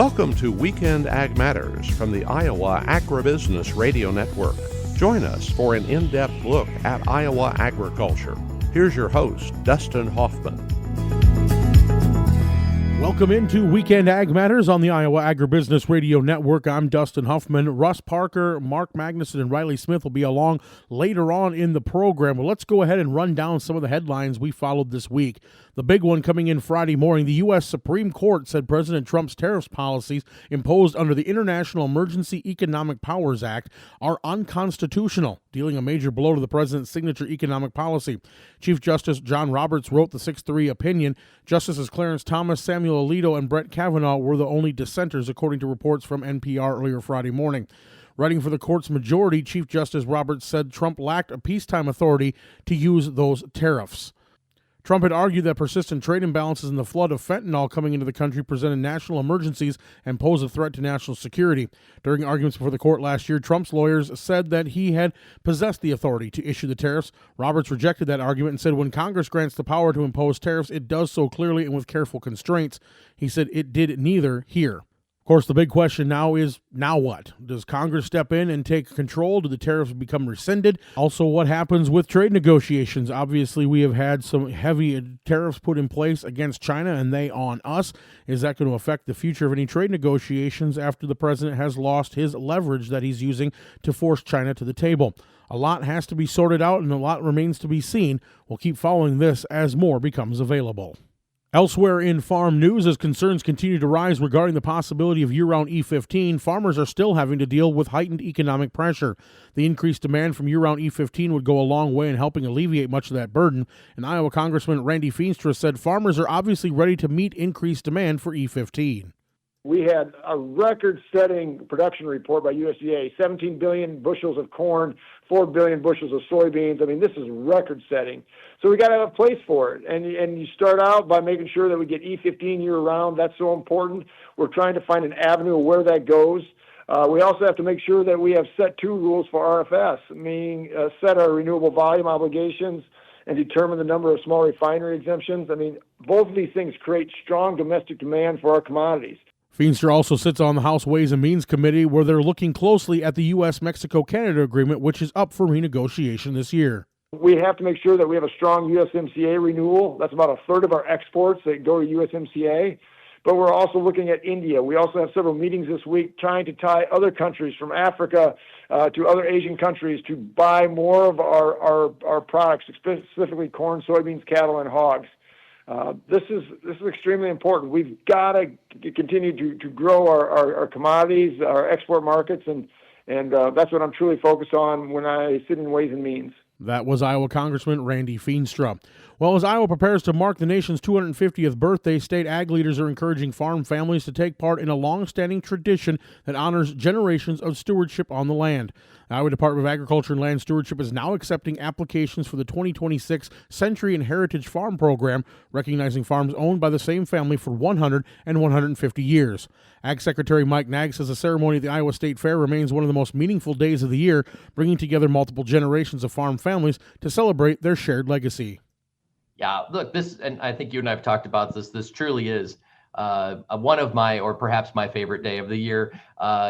Welcome to Weekend Ag Matters from the Iowa Agribusiness Radio Network. Join us for an in-depth look at Iowa agriculture. Here's your host, Dustin Hoffman. Welcome into Weekend Ag Matters on the Iowa Agribusiness Radio Network. I'm Dustin Huffman. Russ Parker, Mark Magnuson, and Riley Smith will be along later on in the program. Well, let's go ahead and run down some of the headlines we followed this week. The big one coming in Friday morning, the U.S. Supreme Court said President Trump's tariffs policies imposed under the International Emergency Economic Powers Act are unconstitutional, dealing a major blow to the president's signature economic policy. Chief Justice John Roberts wrote the 6-3 opinion. Justices Clarence Thomas, Samuel Alito, and Brett Kavanaugh were the only dissenters, according to reports from NPR earlier Friday morning. Writing for the court's majority, Chief Justice Roberts said Trump lacked a peacetime authority to use those tariffs. Trump had argued that persistent trade imbalances and the flood of fentanyl coming into the country presented national emergencies and pose a threat to national security. During arguments before the court last year, Trump's lawyers said that he had possessed the authority to issue the tariffs. Roberts rejected that argument and said when Congress grants the power to impose tariffs, it does so clearly and with careful constraints. He said it did neither here. Of course, the big question now is, now what? Does Congress step in and take control? Do the tariffs become rescinded? Also, what happens with trade negotiations? Obviously, we have had some heavy tariffs put in place against China and they on us. Is that going to affect the future of any trade negotiations after the president has lost his leverage that he's using to force China to the table? A lot has to be sorted out and a lot remains to be seen. We'll keep following this as more becomes available. Elsewhere in farm news, as concerns continue to rise regarding the possibility of year-round E15, farmers are still having to deal with heightened economic pressure. The increased demand from year-round E15 would go a long way in helping alleviate much of that burden, and Iowa Congressman Randy Feenstra said farmers are obviously ready to meet increased demand for E15. We had a record-setting production report by USDA, 17 billion bushels of corn, 4 billion bushels of soybeans. I mean, this is record-setting. So we got to have a place for it. And you start out by making sure that we get E15 year-round. That's so important. We're trying to find an avenue of where that goes. We also have to make sure that we have set 2 rules for RFS, meaning set our renewable volume obligations and determine the number of small refinery exemptions. I mean, both of these things create strong domestic demand for our commodities. Feenstra also sits on the House Ways and Means Committee, where they're looking closely at the U.S.-Mexico-Canada agreement, which is up for renegotiation this year. We have to make sure that we have a strong USMCA renewal. That's about a third of our exports that go to USMCA. But we're also looking at India. We also have several meetings this week trying to tie other countries from Africa to other Asian countries to buy more of our products, specifically corn, soybeans, cattle, and hogs. This is extremely important. We've got to continue to grow our commodities, our export markets, and that's what I'm truly focused on when I sit in Ways and Means. That was Iowa Congressman Randy Feenstra. Well, as Iowa prepares to mark the nation's 250th birthday, state ag leaders are encouraging farm families to take part in a long-standing tradition that honors generations of stewardship on the land. The Iowa Department of Agriculture and Land Stewardship is now accepting applications for the 2026 Century and Heritage Farm Program, recognizing farms owned by the same family for 100 and 150 years. Ag Secretary Mike Nags says the ceremony at the Iowa State Fair remains one of the most meaningful days of the year, bringing together multiple generations of farm families to celebrate their shared legacy. Yeah, look, and I think you and I have talked about this truly is one of my, or perhaps my favorite day of the year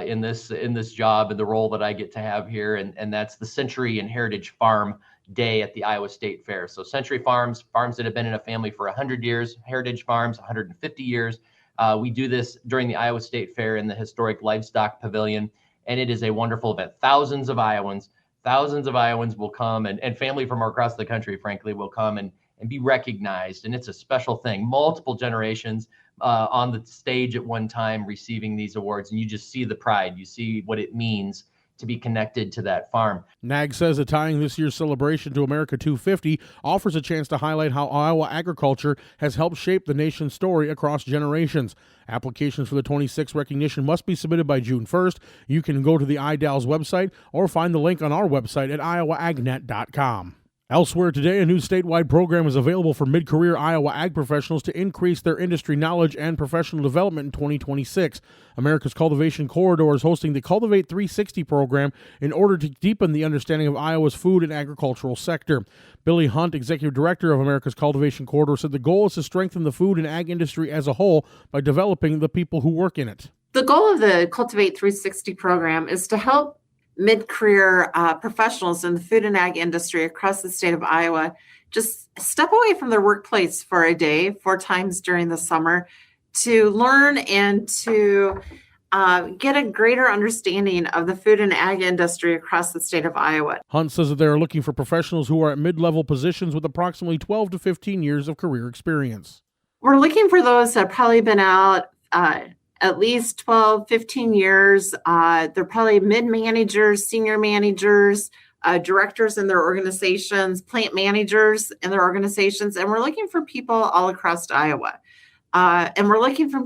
in this job and the role that I get to have here. And that's the Century and Heritage Farm Day at the Iowa State Fair. So Century farms that have been in a family for 100 years, Heritage farms, 150 years. We do this during the Iowa State Fair in the historic Livestock Pavilion. And it is a wonderful event. Thousands of Iowans will come and family from across the country, frankly, will come and be recognized. And it's a special thing. Multiple generations on the stage at one time receiving these awards. And you just see the pride. You see what it means to be connected to that farm. Nag says that tying this year's celebration to America 250 offers a chance to highlight how Iowa agriculture has helped shape the nation's story across generations. Applications for the 26th recognition must be submitted by June 1st. You can go to the IDALS website or find the link on our website at iowaagnet.com. Elsewhere today, a new statewide program is available for mid-career Iowa ag professionals to increase their industry knowledge and professional development in 2026. America's Cultivation Corridor is hosting the Cultivate 360 program in order to deepen the understanding of Iowa's food and agricultural sector. Billy Hunt, Executive Director of America's Cultivation Corridor, said the goal is to strengthen the food and ag industry as a whole by developing the people who work in it. The goal of the Cultivate 360 program is to help mid-career professionals in the food and ag industry across the state of Iowa just step away from their workplace for a day, 4 times during the summer, to learn and to get a greater understanding of the food and ag industry across the state of Iowa. Hunt says that they are looking for professionals who are at mid-level positions with approximately 12 to 15 years of career experience. We're looking for those that have probably been out at least 12, 15 years. They're probably mid-managers, senior managers, directors in their organizations, plant managers in their organizations, and we're looking for people all across Iowa. And we're looking for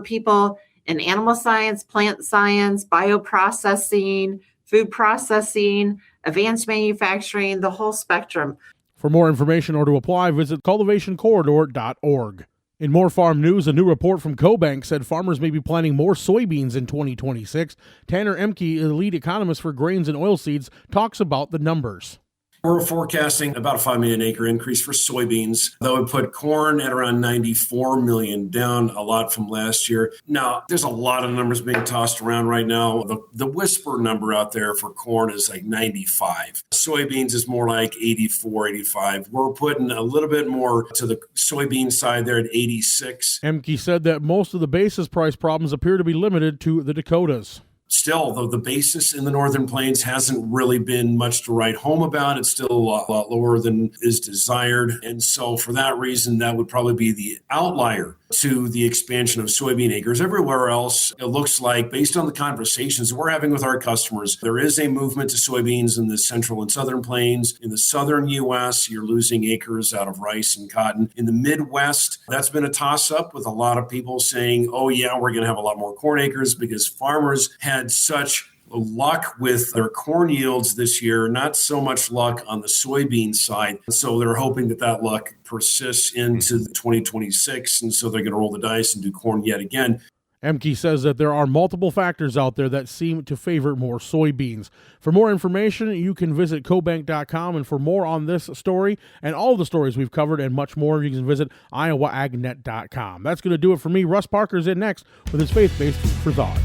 people in animal science, plant science, bioprocessing, food processing, advanced manufacturing, the whole spectrum. For more information or to apply, visit cultivationcorridor.org. In more farm news, a new report from CoBank said farmers may be planting more soybeans in 2026. Tanner Emke, the lead economist for grains and oilseeds, talks about the numbers. We're forecasting about a 5 million acre increase for soybeans. That would put corn at around 94 million, down a lot from last year. Now, there's a lot of numbers being tossed around right now. The whisper number out there for corn is like 95. Soybeans is more like 84, 85. We're putting a little bit more to the soybean side there at 86. Emke said that most of the basis price problems appear to be limited to the Dakotas. Still, though, the basis in the Northern Plains hasn't really been much to write home about. It's still a lot lower than is desired. And so for that reason, that would probably be the outlier to the expansion of soybean acres. Everywhere else, it looks like, based on the conversations we're having with our customers, there is a movement to soybeans in the central and southern plains. In the southern U.S., you're losing acres out of rice and cotton. In the Midwest, that's been a toss-up with a lot of people saying, oh, yeah, we're going to have a lot more corn acres because farmers had such luck with their corn yields this year, not so much luck on the soybean side. So they're hoping that luck persists into 2026. And so they're going to roll the dice and do corn yet again. Emke says that there are multiple factors out there that seem to favor more soybeans. For more information, you can visit cobank.com. And for more on this story and all the stories we've covered and much more, you can visit iowaagnet.com. That's going to do it for me. Russ Parker's in next with his faith-based Food for Thought.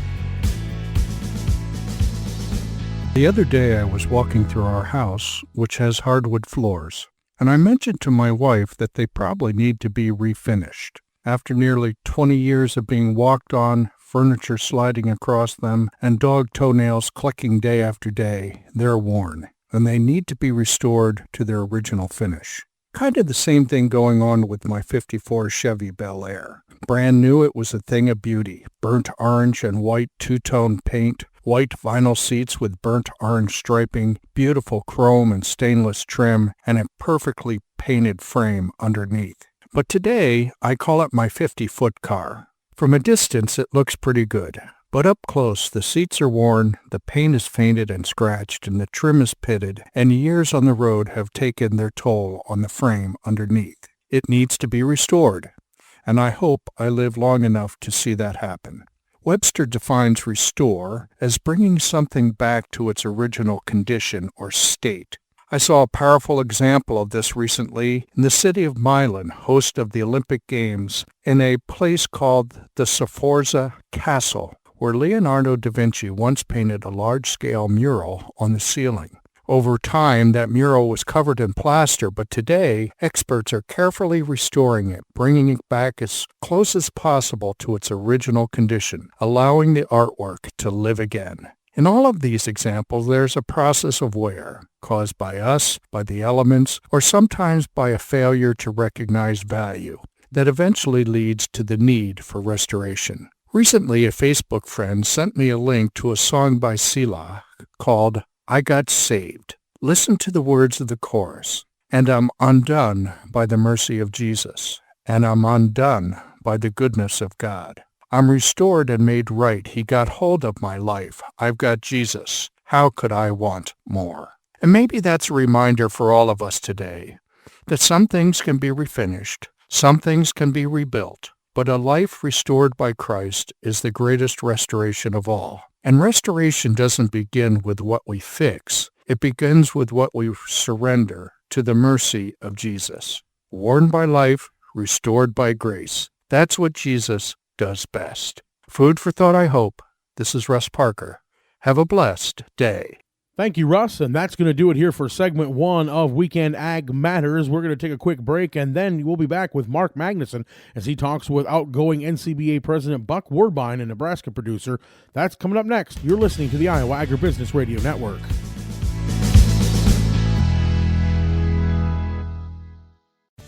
The other day I was walking through our house, which has hardwood floors, and I mentioned to my wife that they probably need to be refinished. After nearly 20 years of being walked on, furniture sliding across them, and dog toenails clicking day after day, they're worn, and they need to be restored to their original finish. Kind of the same thing going on with my 54 Chevy Bel Air. Brand new, it was a thing of beauty. Burnt orange and white two-tone paint, white vinyl seats with burnt orange striping, beautiful chrome and stainless trim, and a perfectly painted frame underneath. But today, I call it my 50-foot car. From a distance, it looks pretty good. But up close, the seats are worn, the paint is faded and scratched, and the trim is pitted, and years on the road have taken their toll on the frame underneath. It needs to be restored, and I hope I live long enough to see that happen. Webster defines restore as bringing something back to its original condition or state. I saw a powerful example of this recently in the city of Milan, host of the Olympic Games, in a place called the Sforza Castle, where Leonardo da Vinci once painted a large-scale mural on the ceiling. Over time, that mural was covered in plaster, but today, experts are carefully restoring it, bringing it back as close as possible to its original condition, allowing the artwork to live again. In all of these examples, there's a process of wear, caused by us, by the elements, or sometimes by a failure to recognize value, that eventually leads to the need for restoration. Recently, a Facebook friend sent me a link to a song by Selah called I Got Saved. Listen to the words of the chorus. And I'm undone by the mercy of Jesus, and I'm undone by the goodness of God. I'm restored and made right. He got hold of my life. I've got Jesus. How could I want more? And maybe that's a reminder for all of us today that some things can be refinished, some things can be rebuilt, but a life restored by Christ is the greatest restoration of all. And restoration doesn't begin with what we fix. It begins with what we surrender to the mercy of Jesus. Worn by life, restored by grace. That's what Jesus does best. Food for thought, I hope. This is Russ Parker. Have a blessed day. Thank you, Russ. And that's going to do it here for segment 1 of Weekend Ag Matters. We're going to take a quick break, and then we'll be back with Mark Magnuson as he talks with outgoing NCBA President Buck Woodbine, a Nebraska producer. That's coming up next. You're listening to the Iowa Agribusiness Radio Network.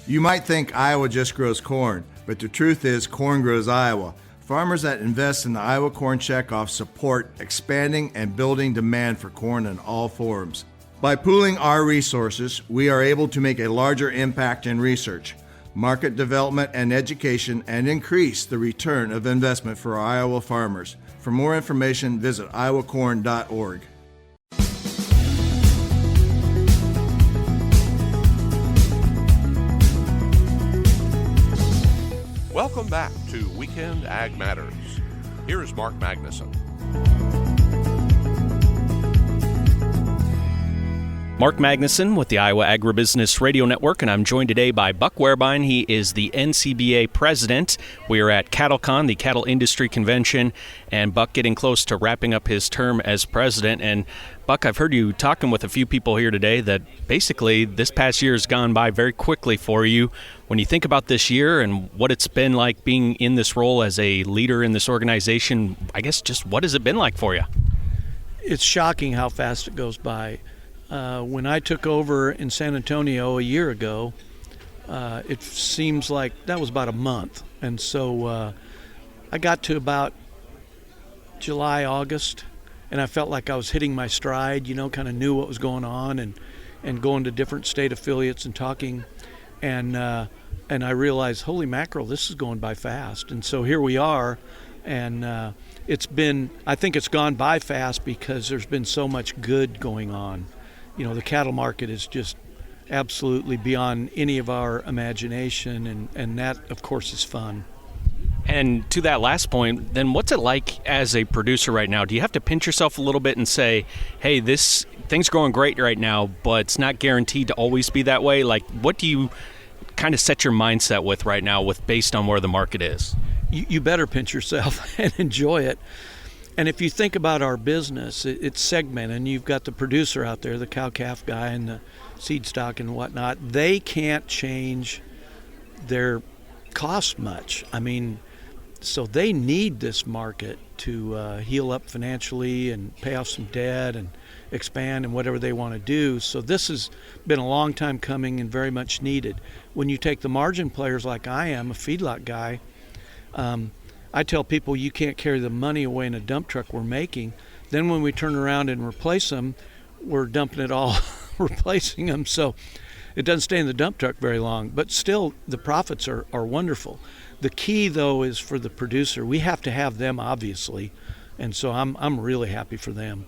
You might think Iowa just grows corn, but the truth is corn grows Iowa. Farmers that invest in the Iowa Corn Checkoff support expanding and building demand for corn in all forms. By pooling our resources, we are able to make a larger impact in research, market development, and education, and increase the return of investment for our Iowa farmers. For more information, visit iowacorn.org. Welcome back to Weekend Ag Matters. Here is Mark Magnuson. Mark Magnuson with the Iowa Agribusiness Radio Network, and I'm joined today by Buck Woodbine. He is the NCBA president. We are at CattleCon, the Cattle Industry Convention, and Buck getting close to wrapping up his term as president. And Buck, I've heard you talking with a few people here today that basically this past year has gone by very quickly for you. When you think about this year and what it's been like being in this role as a leader in this organization, I guess just what has it been like for you? It's shocking how fast it goes by. When I took over in San Antonio a year ago, it seems like that was about a month. And so I got to about July, August, and I felt like I was hitting my stride, kind of knew what was going on and going to different state affiliates and talking. And I realized, holy mackerel, this is going by fast. And so here we are. And I think it's gone by fast because there's been so much good going on. The cattle market is just absolutely beyond any of our imagination, and that, of course, is fun. And to that last point, then what's it like as a producer right now? Do you have to pinch yourself a little bit and say, hey, things are going great right now, but it's not guaranteed to always be that way? Like, what do you kind of set your mindset with right now based on where the market is? You better pinch yourself and enjoy it. And if you think about our business, it's segmented, and you've got the producer out there, the cow-calf guy and the seed stock and whatnot. They can't change their costs much. So they need this market to heal up financially and pay off some debt and expand and whatever they want to do. So this has been a long time coming and very much needed. When you take the margin players like I am, a feedlot guy, I tell people you can't carry the money away in a dump truck we're making. Then when we turn around and replace them, we're dumping it all, replacing them. So it doesn't stay in the dump truck very long. But still, the profits are wonderful. The key, though, is for the producer. We have to have them, obviously. And so I'm really happy for them.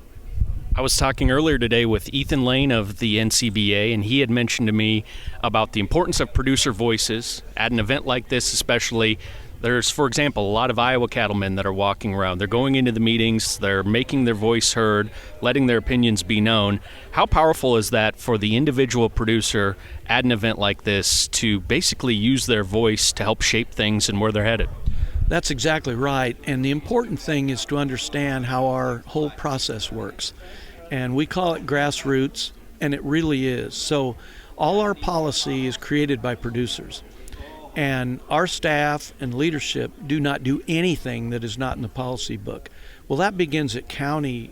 I was talking earlier today with Ethan Lane of the NCBA, and he had mentioned to me about the importance of producer voices at an event like this especially. There's, for example, a lot of Iowa cattlemen that are walking around. They're going into the meetings, they're making their voice heard, letting their opinions be known. How powerful is that for the individual producer at an event like this to basically use their voice to help shape things and where they're headed? That's exactly right. And the important thing is to understand how our whole process works. And we call it grassroots, and it really is. So all our policy is created by producers. And our staff and leadership do not do anything that is not in the policy book. Well, that begins at county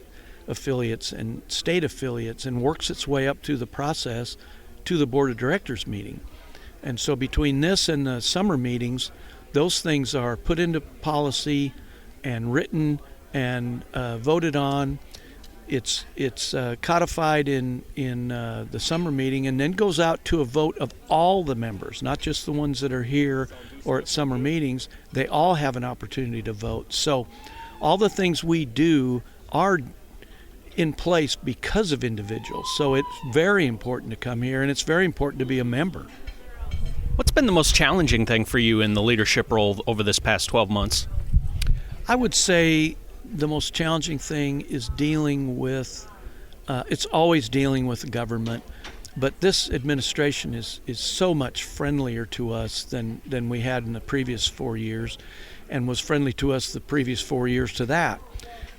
affiliates and state affiliates and works its way up through the process to the board of directors meeting. And so between this and the summer meetings, those things are put into policy and written and voted on. It's codified in the summer meeting and then goes out to a vote of all the members, not just the ones that are here or at summer meetings. They all have an opportunity to vote. So all the things we do are in place because of individuals. So it's very important to come here, and it's very important to be a member. What's been the most challenging thing for you in the leadership role over this past 12 months? I would say the most challenging thing is dealing with, it's always dealing with the government. But this administration is so much friendlier to us than we had in the previous 4 years, and was friendly to us the previous 4 years to that.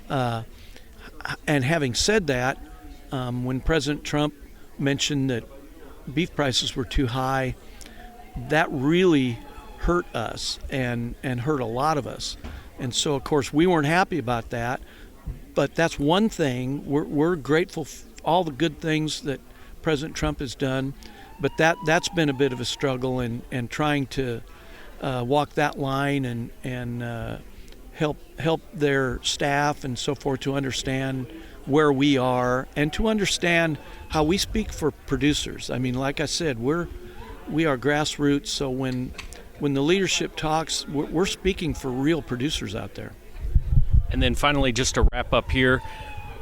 And having said that, when President Trump mentioned that beef prices were too high, that really hurt us and hurt a lot of us. And so, of course, we weren't happy about that. But that's one thing. We're grateful for all the good things that President Trump has done. But that's been a bit of a struggle, and trying to walk that line and help their staff and so forth to understand where we are and to understand how we speak for producers. I mean, like I said, we are grassroots, so when the leadership talks, we're speaking for real producers out there. And then finally, just to wrap up here,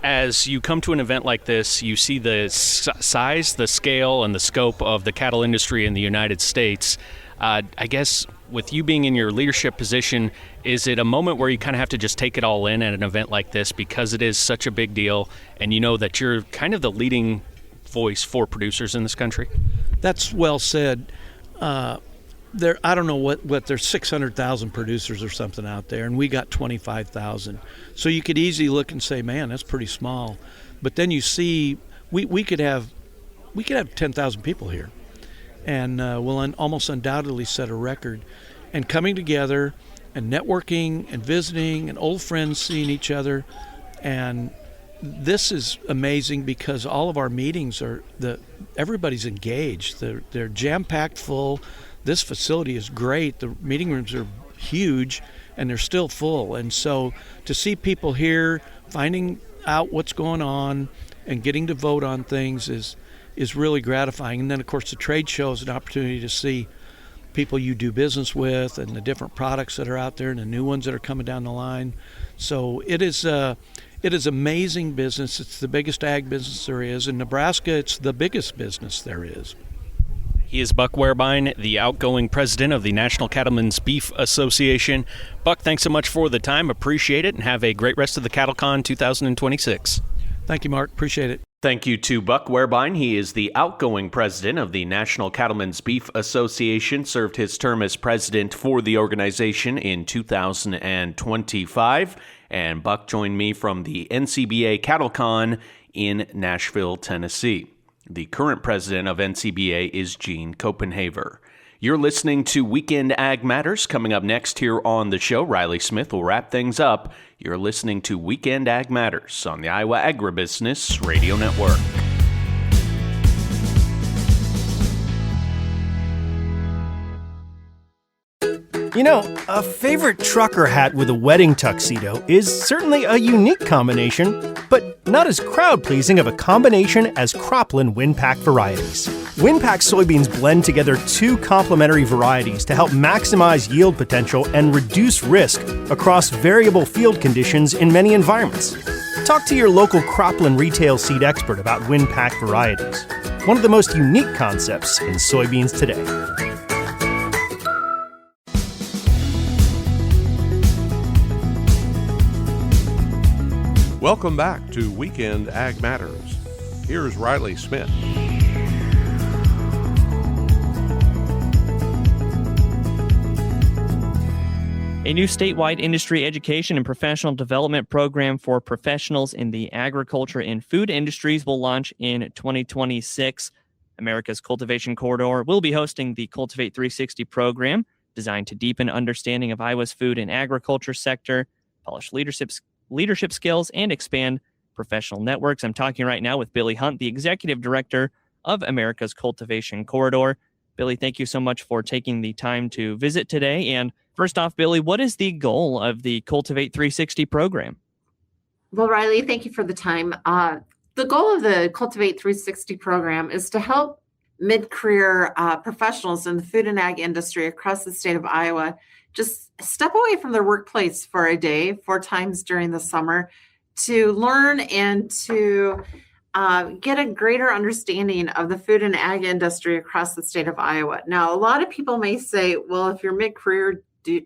as you come to an event like this, you see the size, the scale, and the scope of the cattle industry in the United States. I guess with you being in your leadership position, is it a moment where you kind of have to just take it all in at an event like this because it is such a big deal and you know that you're kind of the leading voice for producers in this country? That's well said. I don't know what there's 600,000 producers or something out there, and we got 25,000. So you could easily look and say, man, that's pretty small. But then you see we could have 10,000 people here, and we'll almost undoubtedly set a record. And coming together and networking and visiting and old friends seeing each other, and this is amazing because all of our meetings everybody's engaged. They're jam-packed full. This facility is great. The meeting rooms are huge, and they're still full. And so to see people here finding out what's going on and getting to vote on things is really gratifying. And then, of course, the trade show is an opportunity to see people you do business with and the different products that are out there and the new ones that are coming down the line. So it is amazing business. It's the biggest ag business there is. In Nebraska, it's the biggest business there is. He is Buck Wehrbein, the outgoing president of the National Cattlemen's Beef Association. Buck, thanks so much for the time. Appreciate it, and have a great rest of the CattleCon 2026. Thank you, Mark. Appreciate it. Thank you to Buck Wehrbein. He is the outgoing president of the National Cattlemen's Beef Association, served his term as president for the organization in 2025. And Buck joined me from the NCBA CattleCon in Nashville, Tennessee. The current president of NCBA is Gene Copenhaver. You're listening to Weekend Ag Matters. Coming up next here on the show, Riley Smith will wrap things up. You're listening to Weekend Ag Matters on the Iowa Agribusiness Radio Network. You know, a favorite trucker hat with a wedding tuxedo is certainly a unique combination, but not as crowd-pleasing of a combination as Cropland WinPak varieties. WinPak soybeans blend together two complementary varieties to help maximize yield potential and reduce risk across variable field conditions in many environments. Talk to your local Cropland retail seed expert about WinPak varieties, one of the most unique concepts in soybeans today. Welcome back to Weekend Ag Matters. Here's Riley Smith. A new statewide industry education and professional development program for professionals in the agriculture and food industries will launch in 2026. America's Cultivation Corridor will be hosting the Cultivate 360 program, designed to deepen understanding of Iowa's food and agriculture sector, polish leadership skills, and expand professional networks. I'm talking right now with Billy Hunt, the executive director of America's Cultivation Corridor. Billy, thank you so much for taking the time to visit today. And first off, Billy, what is the goal of the Cultivate 360 program? Well, Riley, thank you for the time. The goal of the Cultivate 360 program is to help mid-career professionals in the food and ag industry across the state of Iowa just step away from their workplace for a day, 4 times during the summer, to learn and to get a greater understanding of the food and ag industry across the state of Iowa. Now, a lot of people may say, well, if you're mid-career,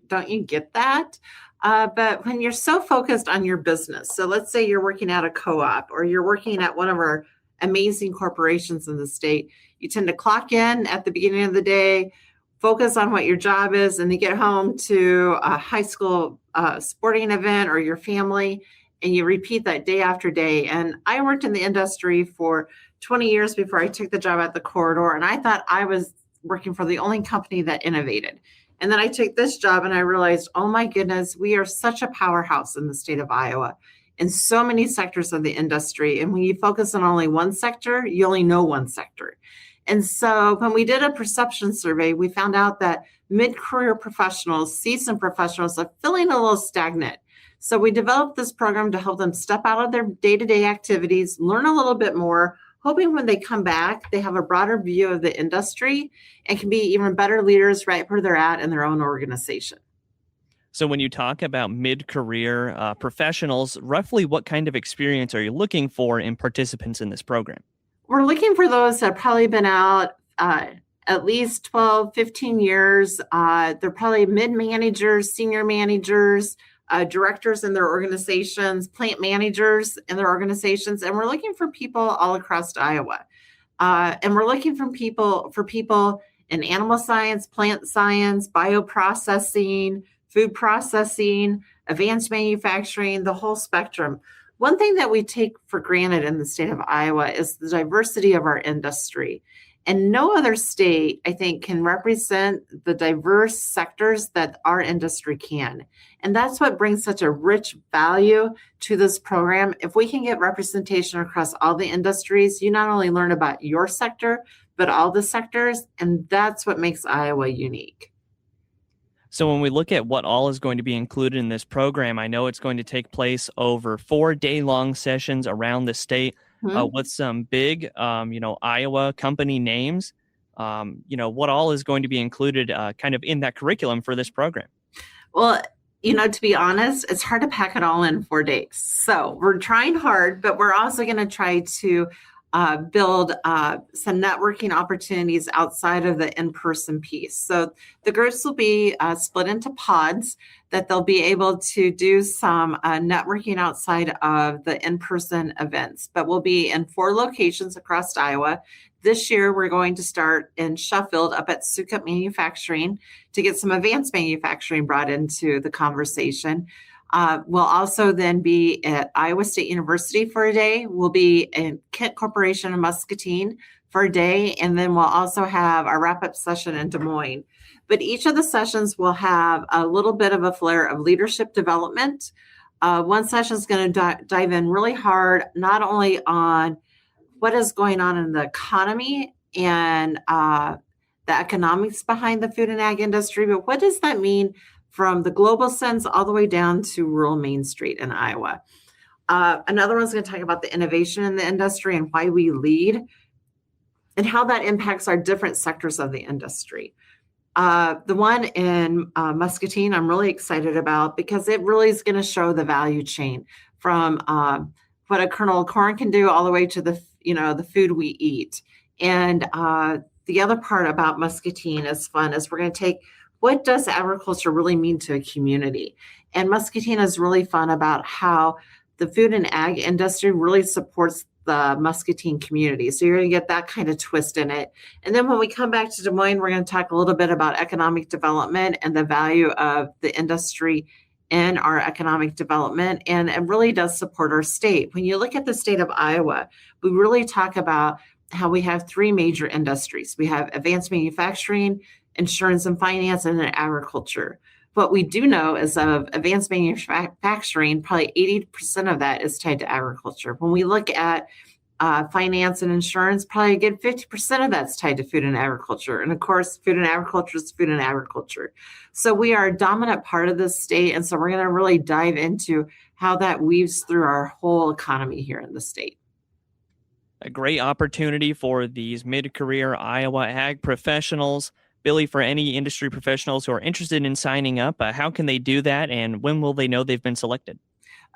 don't you get that? But when you're so focused on your business, so let's say you're working at a co-op or you're working at one of our amazing corporations in the state. You tend to clock in at the beginning of the day, focus on what your job is, and then get home to a high school sporting event or your family, and you repeat that day after day. And I worked in the industry for 20 years before I took the job at the corridor, and I thought I was working for the only company that innovated. And then I took this job and I realized, oh my goodness, we are such a powerhouse in the state of Iowa in so many sectors of the industry. And when you focus on only one sector, you only know one sector. And so when we did a perception survey, we found out that mid-career professionals, seasoned professionals, are feeling a little stagnant. So we developed this program to help them step out of their day-to-day activities, learn a little bit more, hoping when they come back, they have a broader view of the industry and can be even better leaders right where they're at in their own organization. So when you talk about mid-career professionals, roughly what kind of experience are you looking for in participants in this program? We're looking for those that have probably been out at least 12, 15 years. They're probably mid-managers, senior managers, directors in their organizations, plant managers in their organizations. And we're looking for people all across Iowa. And we're looking for people in animal science, plant science, bioprocessing, food processing, advanced manufacturing, the whole spectrum. One thing that we take for granted in the state of Iowa is the diversity of our industry. And no other state, I think, can represent the diverse sectors that our industry can. And that's what brings such a rich value to this program. If we can get representation across all the industries, you not only learn about your sector, but all the sectors. And that's what makes Iowa unique. So when we look at what all is going to be included in this program, I know it's going to take place over 4-day-long sessions around the state with some big, Iowa company names. What all is going to be included kind of in that curriculum for this program? Well, to be honest, it's hard to pack it all in 4 days. So we're trying hard, but we're also going to try to build some networking opportunities outside of the in-person piece. So the groups will be split into pods that they'll be able to do some networking outside of the in-person events, but we'll be in 4 locations across Iowa. This year, we're going to start in Sheffield up at Sukup Manufacturing to get some advanced manufacturing brought into the conversation. We'll also then be at Iowa State University for a day. We'll be in Kent Corporation in Muscatine for a day. And then we'll also have our wrap-up session in Des Moines. But each of the sessions will have a little bit of a flair of leadership development. One session is going to dive in really hard, not only on what is going on in the economy and the economics behind the food and ag industry, but what does that mean from the global sense all the way down to rural Main Street in Iowa. Another one's going to talk about the innovation in the industry and why we lead and how that impacts our different sectors of the industry. The one in Muscatine, I'm really excited about because it really is going to show the value chain from what a kernel of corn can do all the way to the food we eat. And the other part about Muscatine is fun is we're going to take what does agriculture really mean to a community? And Muscatine is really fun about how the food and ag industry really supports the Muscatine community. So you're going to get that kind of twist in it. And then when we come back to Des Moines, we're going to talk a little bit about economic development and the value of the industry in our economic development. And it really does support our state. When you look at the state of Iowa, we really talk about how we have 3 major industries. We have advanced manufacturing, insurance and finance, and then agriculture. What we do know is of advanced manufacturing, probably 80% of that is tied to agriculture. When we look at finance and insurance, probably a good 50% of that's tied to food and agriculture. And of course, food and agriculture is food and agriculture. So we are a dominant part of this state. And so we're going to really dive into how that weaves through our whole economy here in the state. A great opportunity for these mid-career Iowa ag professionals. Billy, for any industry professionals who are interested in signing up, how can they do that and when will they know they've been selected?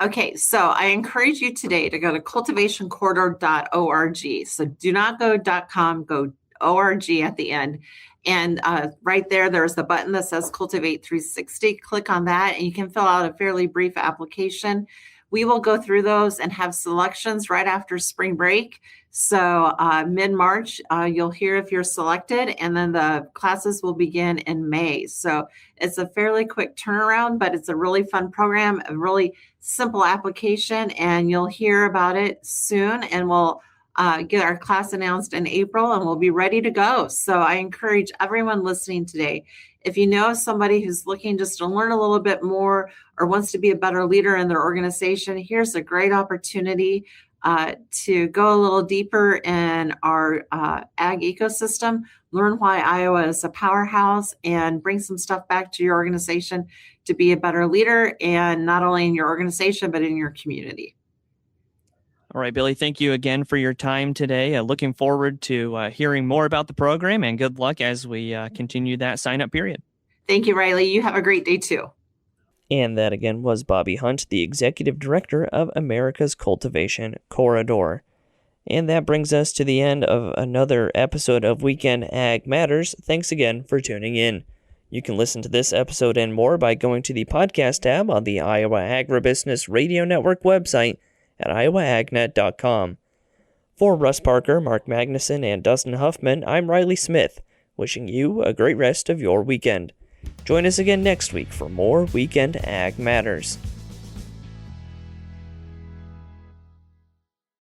Okay, so I encourage you today to go to cultivationcorridor.org. So do not go .com, go .org at the end. And right there's the button that says Cultivate 360. Click on that and you can fill out a fairly brief application. We will go through those and have selections right after spring break So mid-March, you'll hear if you're selected, and then the classes will begin in May. So it's a fairly quick turnaround, but it's a really fun program, a really simple application, and you'll hear about it soon. And we'll get our class announced in April, and we'll be ready to go. So I encourage everyone listening today, if you know somebody who's looking just to learn a little bit more or wants to be a better leader in their organization, here's a great opportunity to go a little deeper in our ag ecosystem, learn why Iowa is a powerhouse, and bring some stuff back to your organization to be a better leader, and not only in your organization, but in your community. All right, Billy, thank you again for your time today. Looking forward to hearing more about the program, and good luck as we continue that sign-up period. Thank you, Riley. You have a great day, too. And that again was Bobby Hunt, the Executive Director of America's Cultivation Corridor. And that brings us to the end of another episode of Weekend Ag Matters. Thanks again for tuning in. You can listen to this episode and more by going to the podcast tab on the Iowa Agribusiness Radio Network website at iowaagnet.com. For Russ Parker, Mark Magnuson, and Dustin Huffman, I'm Riley Smith, wishing you a great rest of your weekend. Join us again next week for more Weekend Ag Matters.